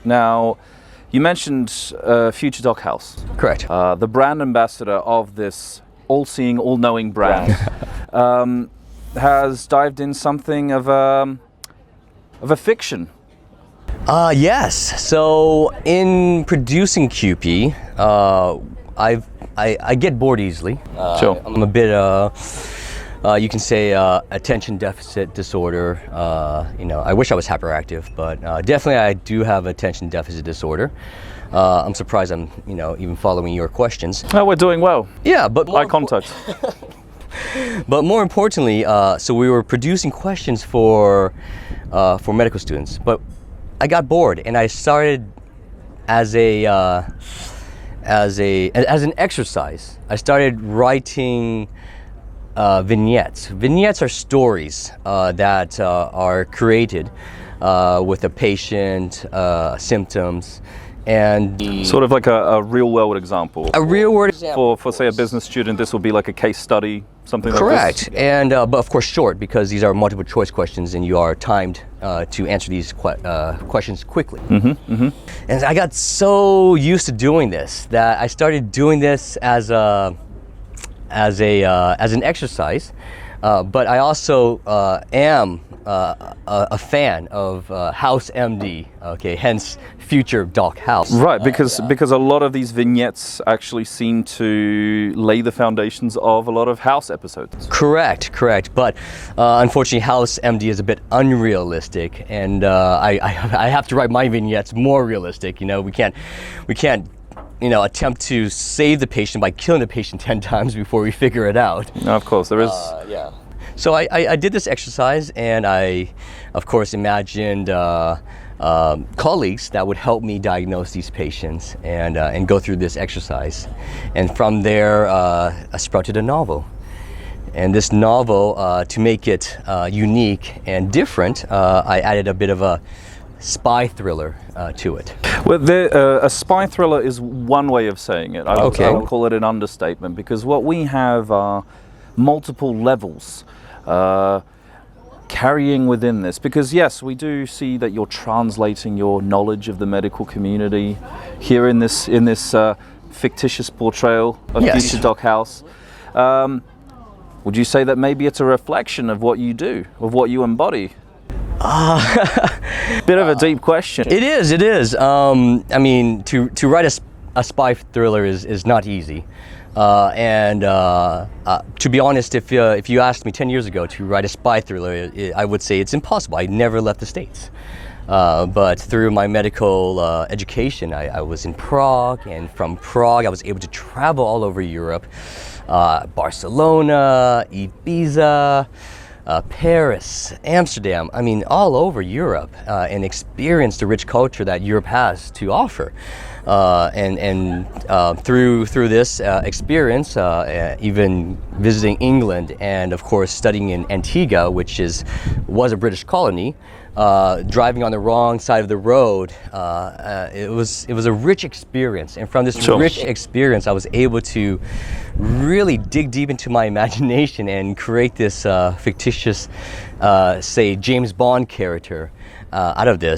Now, you mentioned Future Dog House. Correct. The brand ambassador of this all-seeing, all-knowing brand has dived in something of a fiction. Yes. So in producing QP, I get bored easily. Sure. I'm a bit, you can say, attention deficit disorder. I wish I was hyperactive, but definitely I do have attention deficit disorder. I'm surprised I'm, even following your questions. Oh, we're doing well. Yeah, but Eye contact. But more importantly, so we were producing questions for medical students, but I got bored and I started as an exercise. I started writing vignettes. Vignettes are stories that are created with a patient, symptoms, and Sort of like a real-world example. a real-world example. For say a business student, this will be like a case study, something Correct, like this. and but of course short, because these are multiple choice questions and you are timed to answer these questions quickly. And I got so used to doing this that I started doing this as an exercise, but I also am a fan of House MD. Okay, hence Future Dog House. Right, because a lot of these vignettes actually seem to lay the foundations of a lot of House episodes. Correct. But unfortunately, House MD is a bit unrealistic, and I have to write my vignettes more realistic. We can't attempt to save the patient by killing the patient 10 times before we figure it out. No, of course, there is. Yeah. So I did this exercise, and I, of course, imagined colleagues that would help me diagnose these patients and go through this exercise. And from there, I sprouted a novel. And this novel, to make it unique and different, I added a bit of a spy thriller to it. Well, a spy thriller is one way of saying it. I would call it an understatement, because what we have are multiple levels carrying within this. Because yes, we do see that you're translating your knowledge of the medical community here in this fictitious portrayal of Future Dog House. Would you say that maybe it's a reflection of what you do, of what you embody? Bit of a deep question. It is. To write a spy thriller is not easy. To be honest, if you asked me 10 years ago to write a spy thriller, I would say it's impossible. I never left the States. But through my medical education, I was in Prague, and from Prague I was able to travel all over Europe. Barcelona, Ibiza, Paris, Amsterdam, all over Europe, and experience the rich culture that Europe has to offer. Through this experience, even visiting England, and of course studying in Antigua, which was a British colony, driving on the wrong side of the road, it was a rich experience. And from this rich experience, I was able to really dig deep into my imagination and create this fictitious, say, James Bond character out of this.